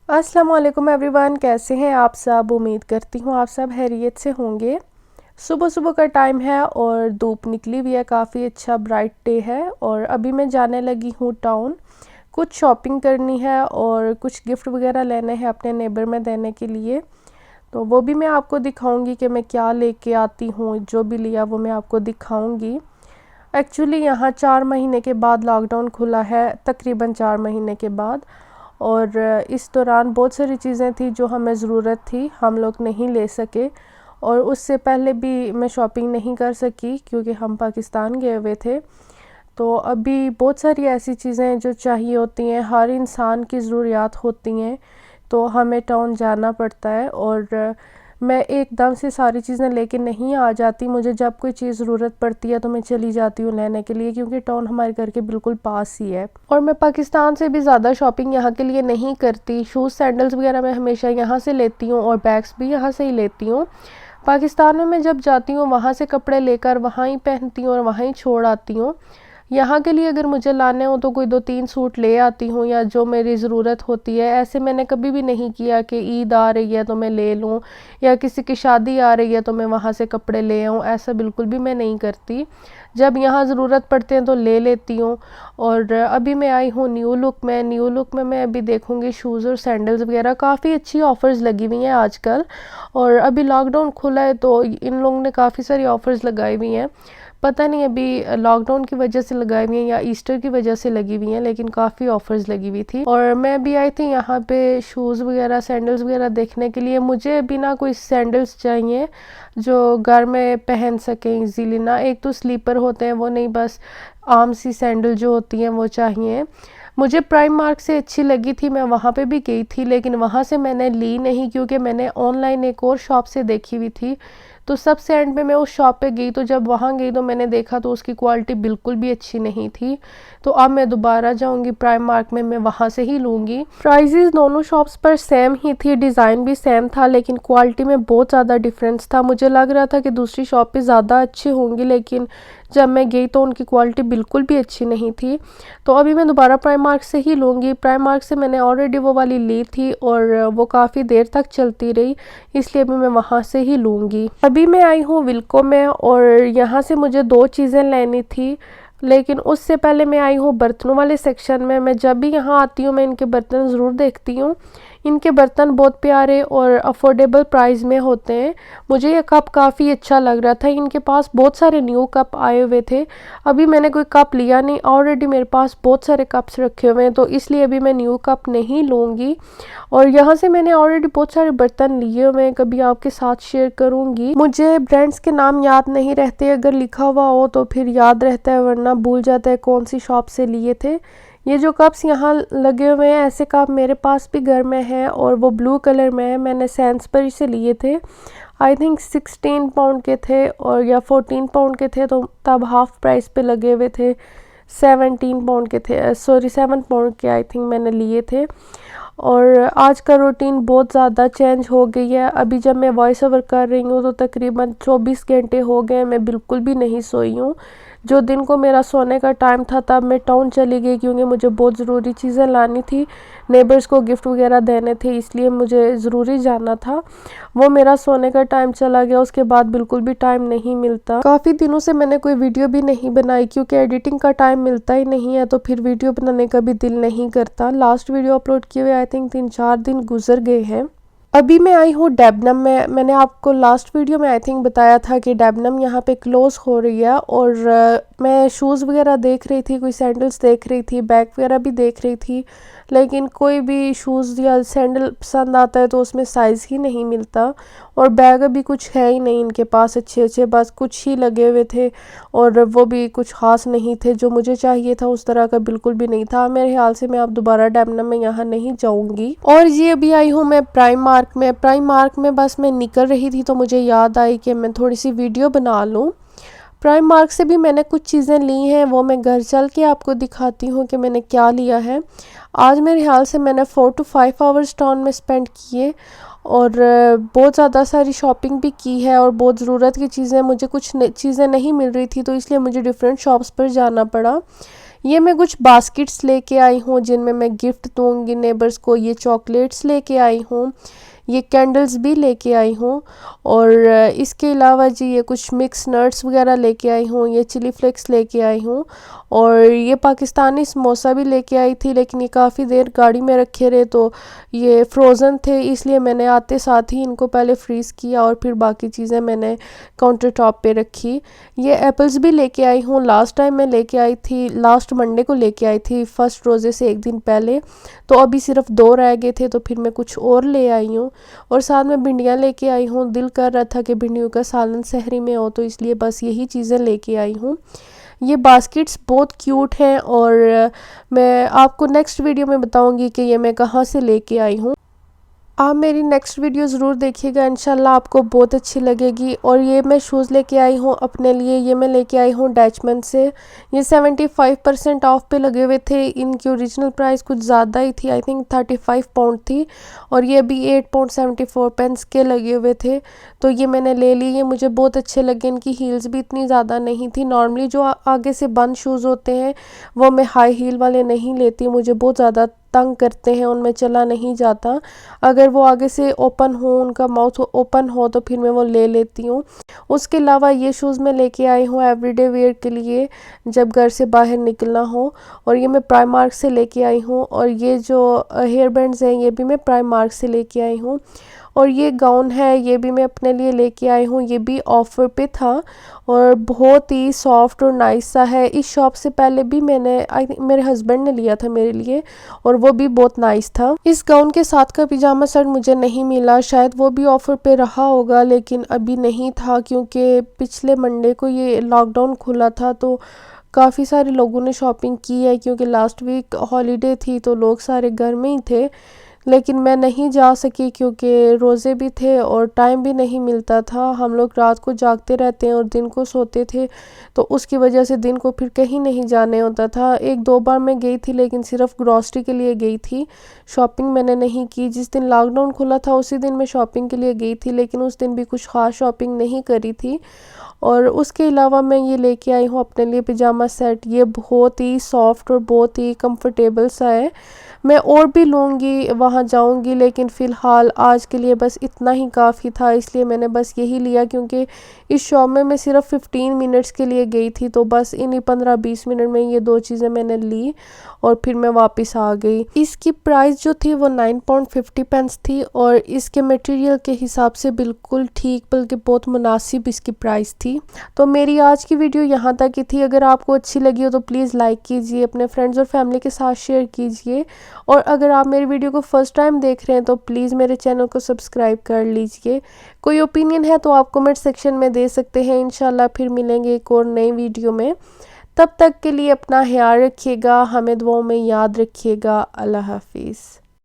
अस्सलाम वालेकुम एवरीवन, कैसे हैं आप सब। उम्मीद करती हूँ आप सब खैरियत से होंगे। सुबह सुबह का टाइम है और धूप निकली हुई है, काफ़ी अच्छा ब्राइट डे है। और अभी मैं जाने लगी हूँ टाउन, कुछ शॉपिंग करनी है और कुछ गिफ्ट वगैरह लेने हैं अपने नेबर में देने के लिए। तो वो भी मैं आपको दिखाऊंगी कि मैं क्या लेके आती हूँ, जो भी लिया वो मैं आपको दिखाऊंगी। एक्चुअली यहाँ 4 महीने के बाद लॉकडाउन खुला है, तकरीबन 4 महीने के बाद। और इस दौरान बहुत सारी चीज़ें थी जो हमें ज़रूरत थी, हम लोग नहीं ले सके। और उससे पहले भी मैं शॉपिंग नहीं कर सकी क्योंकि हम पाकिस्तान गए हुए थे। तो अभी बहुत सारी ऐसी चीज़ें जो चाहिए होती हैं, हर इंसान की ज़रूरियात होती हैं, तो हमें टाउन जाना पड़ता है। और मैं एकदम से सारी चीज़ें लेके नहीं आ जाती, मुझे जब कोई चीज़ ज़रूरत पड़ती है तो मैं चली जाती हूँ लेने के लिए, क्योंकि टाउन हमारे घर के बिल्कुल पास ही है। और मैं पाकिस्तान से भी ज़्यादा शॉपिंग यहाँ के लिए नहीं करती। शूज़ सैंडल्स वगैरह मैं हमेशा यहाँ से लेती हूँ और बैग्स भी यहाँ से ही लेती हूँ। पाकिस्तान में मैं जब जाती हूँ वहाँ से कपड़े लेकर वहाँ ही पहनती हूँ और वहाँ ही छोड़ आती हूँ। यहाँ के लिए अगर मुझे लाने हो तो कोई 2-3 सूट ले आती हूँ, या जो मेरी ज़रूरत होती है। ऐसे मैंने कभी भी नहीं किया कि ईद आ रही है तो मैं ले लूँ, या किसी की शादी आ रही है तो मैं वहाँ से कपड़े ले आऊँ, ऐसा बिल्कुल भी मैं नहीं करती। जब यहाँ ज़रूरत पड़ते हैं तो ले लेती हूँ। और अभी मैं आई हूँ न्यू लुक में। न्यू लुक में मैं अभी देखूँगी शूज़ और सैंडल्स वगैरह, काफ़ी अच्छी ऑफ़र्स लगी हुई हैं आजकल। और अभी लॉकडाउन खुला है तो इन लोगों ने काफ़ी सारी ऑफ़र्स लगाई हुई हैं। पता नहीं अभी लॉकडाउन की वजह से लगाई हुई हैं या ईस्टर की वजह से लगी हुई हैं, लेकिन काफ़ी ऑफर्स लगी हुई थी। और मैं भी आई थी यहाँ पे शूज़ वगैरह सैंडल्स वगैरह देखने के लिए। मुझे अभी ना कोई सैंडल्स चाहिए जो घर में पहन सकें इजीली ना। एक तो स्लीपर होते हैं वो नहीं, बस आम सी सैंडल जो होती हैं वो चाहिए। मुझे प्राइम मार्क से अच्छी लगी थी, मैं वहाँ पे भी गई थी, लेकिन वहाँ से मैंने ली नहीं क्योंकि मैंने ऑनलाइन एक और शॉप से देखी हुई थी। तो सबसे एंड में मैं उस शॉप पे गई, तो जब वहाँ गई तो मैंने देखा तो उसकी क्वालिटी बिल्कुल भी अच्छी नहीं थी। तो अब मैं दोबारा जाऊँगी प्राइम मार्क में, मैं वहाँ से ही लूँगी। प्राइजेस दोनों शॉप्स पर सेम ही थी, डिज़ाइन भी सेम था, लेकिन क्वालिटी में बहुत ज़्यादा डिफरेंस था। मुझे लग रहा था कि दूसरी शॉप पे ज़्यादा अच्छी होंगी, लेकिन जब मैं गई तो उनकी क्वालिटी बिल्कुल भी अच्छी नहीं थी। तो अभी मैं दोबारा प्राइम मार्क से ही लूँगी। प्राइम मार्क से मैंने ऑलरेडी वो वाली ली थी और वो काफ़ी देर तक चलती रही, इसलिए अभी मैं वहाँ से ही लूँगी। अभी मैं आई हूँ विल्को में और यहाँ से मुझे 2 चीज़ें लेनी थी, लेकिन उससे पहले मैं आई हूँ बर्तनों वाले सेक्शन में। मैं जब भी यहाँ आती हूँ मैं इनके बर्तन ज़रूर देखती हूँ। इनके बर्तन बहुत प्यारे और अफोर्डेबल प्राइस में होते हैं। मुझे ये कप काफ़ी अच्छा लग रहा था। इनके पास बहुत सारे न्यू कप आए हुए थे। अभी मैंने कोई कप लिया नहीं, ऑलरेडी मेरे पास बहुत सारे कप्स रखे हुए हैं, तो इसलिए अभी मैं न्यू कप नहीं लूँगी। और यहाँ से मैंने ऑलरेडी बहुत सारे बर्तन लिए हुए हैं, कभी आपके साथ शेयर करूँगी। मुझे ब्रांड्स के नाम याद नहीं रहते, अगर लिखा हुआ हो तो फिर याद रहता है, वरना भूल जाता है कौन सी शॉप से लिए थे। ये जो कप्स यहाँ लगे हुए हैं, ऐसे कप मेरे पास भी घर में हैं और वो ब्लू कलर में है। मैंने सैन्सबरी से लिए थे, आई थिंक 16 पाउंड के थे और या 14 पाउंड के थे, तो तब हाफ प्राइस पे लगे हुए थे। 17 पाउंड के थे, सॉरी 7 पाउंड के आई थिंक मैंने लिए थे। और आज का रूटीन बहुत ज़्यादा चेंज हो गई है। अभी जब मैं वॉइस ओवर कर रही हूँ तो तकरीबन 24 घंटे हो गए, मैं बिल्कुल भी नहीं सोई हूँ। जो दिन को मेरा सोने का टाइम था तब मैं टाउन चली गई क्योंकि मुझे बहुत ज़रूरी चीज़ें लानी थी, नेबर्स को गिफ्ट वगैरह देने थे, इसलिए मुझे ज़रूरी जाना था। वो मेरा सोने का टाइम चला गया, उसके बाद बिल्कुल भी टाइम नहीं मिलता। काफ़ी दिनों से मैंने कोई वीडियो भी नहीं बनाई क्योंकि एडिटिंग का टाइम मिलता ही नहीं है, तो फिर वीडियो बनाने का भी दिल नहीं करता। लास्ट वीडियो अपलोड किए हुए आई थिंक 3-4 दिन गुजर गए हैं। अभी मैं आई हूँ डेबनम में। मैंने आपको लास्ट वीडियो में आई थिंक बताया था कि डेबनम यहाँ पे क्लोज़ हो रही है। और मैं शूज़ वगैरह देख रही थी, कोई सैंडल्स देख रही थी, बैग वगैरह भी देख रही थी, लेकिन कोई भी शूज़ या सैंडल पसंद आता है तो उसमें साइज़ ही नहीं मिलता। और बैग अभी कुछ है ही नहीं इनके पास अच्छे अच्छे, बस कुछ ही लगे हुए थे और वो भी कुछ ख़ास नहीं थे। जो मुझे चाहिए था उस तरह का बिल्कुल भी नहीं था। मेरे ख्याल से मैं अब दोबारा डेबनम में यहाँ नहीं जाऊँगी। और ये अभी आई हूँ मैं प्राइम मार्क में। प्राइम मार्क में बस मैं निकल रही थी तो मुझे याद आई कि मैं थोड़ी सी वीडियो बना लूँ। प्राइम मार्क से भी मैंने कुछ चीज़ें ली हैं, वो मैं घर चल के आपको दिखाती हूँ कि मैंने क्या लिया है। आज मेरे ख्याल से मैंने 4 to 5 आवर्स टाउन में स्पेंड किए और बहुत ज़्यादा सारी शॉपिंग भी की है और बहुत ज़रूरत की चीज़ें, मुझे कुछ चीज़ें नहीं मिल रही थी तो इसलिए मुझे डिफरेंट शॉप्स पर जाना पड़ा। ये मैं कुछ बास्केट्स लेके आई हूँ जिनमें मैं गिफ्ट दूंगी नेबर्स को। ये चॉकलेट्स लेके आई हूँ, ये कैंडल्स भी लेके आई हूँ, और इसके अलावा जी ये कुछ मिक्स नट्स वगैरह लेके आई हूँ, ये चिली फ्लेक्स लेके आई हूँ, और ये पाकिस्तानी समोसा भी लेके आई थी, लेकिन ये काफ़ी देर गाड़ी में रखे रहे तो ये फ्रोज़न थे, इसलिए मैंने आते साथ ही इनको पहले फ्रीज़ किया और फिर बाकी चीज़ें मैंने काउंटर टॉप पे रखी। ये एप्पल्स भी लेके आई हूँ, लास्ट टाइम मैं लेके आई थी, लास्ट मंडे को लेके आई थी, फर्स्ट रोज़े से एक दिन पहले, तो अभी सिर्फ 2 रह गए थे तो फिर मैं कुछ और ले आई हूँ। और साथ में भिंडियाँ लेके आई हूँ, दिल कर रहा था कि भिंडियों का सालन सहरी में हो, तो इसलिए बस यही चीज़ें लेके आई हूँ। ये बास्केट्स बहुत क्यूट हैं और मैं आपको नेक्स्ट वीडियो में बताऊंगी कि ये मैं कहाँ से लेके आई हूँ। आप मेरी नेक्स्ट वीडियो ज़रूर देखिएगा, इंशाल्लाह आपको बहुत अच्छी लगेगी। और ये मैं शूज़ लेके आई हूँ अपने लिए, ये मैं लेके आई हूँ डैचमन से। ये 75% ऑफ पे लगे हुए थे, इनकी ओरिजिनल प्राइस कुछ ज़्यादा ही थी, आई थिंक 35 पाउंड थी, और ये अभी 8.74 के लगे हुए थे, तो ये मैंने ले ली। ये मुझे बहुत अच्छे लगे, इनकी हील्स भी इतनी ज़्यादा नहीं थी। नॉर्मली जो आगे से बंद शूज़ होते हैं वो मैं हाई हील वाले नहीं लेती, मुझे बहुत ज़्यादा तंग करते हैं, उनमें चला नहीं जाता। अगर वो आगे से ओपन हो, उनका माउथ ओपन हो, तो फिर मैं वो ले लेती हूँ। उसके अलावा ये शूज़ मैं लेके आई हूँ एवरीडे वेयर के लिए, जब घर से बाहर निकलना हो, और ये मैं प्राइमार्क से लेके आई हूँ। और ये जो हेयर बैंड्स हैं ये भी मैं प्राइमार्क से लेके आई हूँ। और ये गाउन है, ये भी मैं अपने लिए लेके आई हूँ, ये भी ऑफ़र पे था और बहुत ही सॉफ्ट और नाइस सा है। इस शॉप से पहले भी मैंने आई थिंक मेरे हस्बैंड ने लिया था मेरे लिए, और वो भी बहुत नाइस था। इस गाउन के साथ का पिजामा सेट मुझे नहीं मिला, शायद वो भी ऑफ़र पे रहा होगा, लेकिन अभी नहीं था क्योंकि पिछले मंडे को ये लॉकडाउन खुला था, तो काफ़ी सारे लोगों ने शॉपिंग की है, क्योंकि लास्ट वीक हॉलीडे थी तो लोग सारे घर में ही थे। लेकिन मैं नहीं जा सकी क्योंकि रोज़े भी थे और टाइम भी नहीं मिलता था। हम लोग रात को जागते रहते हैं और दिन को सोते थे, तो उसकी वजह से दिन को फिर कहीं नहीं जाने होता था। 1-2 बार मैं गई थी, लेकिन सिर्फ ग्रॉसरी के लिए गई थी, शॉपिंग मैंने नहीं की। जिस दिन लॉकडाउन खुला था उसी दिन मैं शॉपिंग के लिए गई थी, लेकिन उस दिन भी कुछ ख़ास शॉपिंग नहीं करी थी। और उसके अलावा मैं ये लेके आई हूँ अपने लिए पिजामा सेट, ये बहुत ही सॉफ्ट और बहुत ही कंफर्टेबल सा है। मैं और भी लूँगी, वहाँ जाऊँगी, लेकिन फ़िलहाल आज के लिए बस इतना ही काफ़ी था, इसलिए मैंने बस यही लिया, क्योंकि इस शॉप में मैं सिर्फ 15 मिनट्स के लिए गई थी, तो बस इन्हीं 15-20 मिनट में ये 2 चीज़ें मैंने ली और फिर मैं वापस आ गई। इसकी प्राइस जो थी वो 9.50 थी, और इसके मटेरियल के हिसाब से बिल्कुल ठीक, बल्कि बहुत मुनासिब इसकी प्राइस थी। तो मेरी आज की वीडियो यहाँ तक ही थी। अगर आपको अच्छी लगी हो तो प्लीज़ लाइक कीजिए, अपने फ्रेंड्स और फैमिली के साथ शेयर कीजिए, और अगर आप मेरी वीडियो को फर्स्ट टाइम देख रहे हैं तो प्लीज़ मेरे चैनल को सब्सक्राइब कर लीजिए। कोई ओपिनियन है तो आप कमेंट सेक्शन में दे सकते हैं। इंशाल्लाह फिर मिलेंगे एक और नई वीडियो में, तब तक के लिए अपना ख्याल रखिएगा, हमें दुआओं में याद रखिएगा। अल्लाह हाफिज़।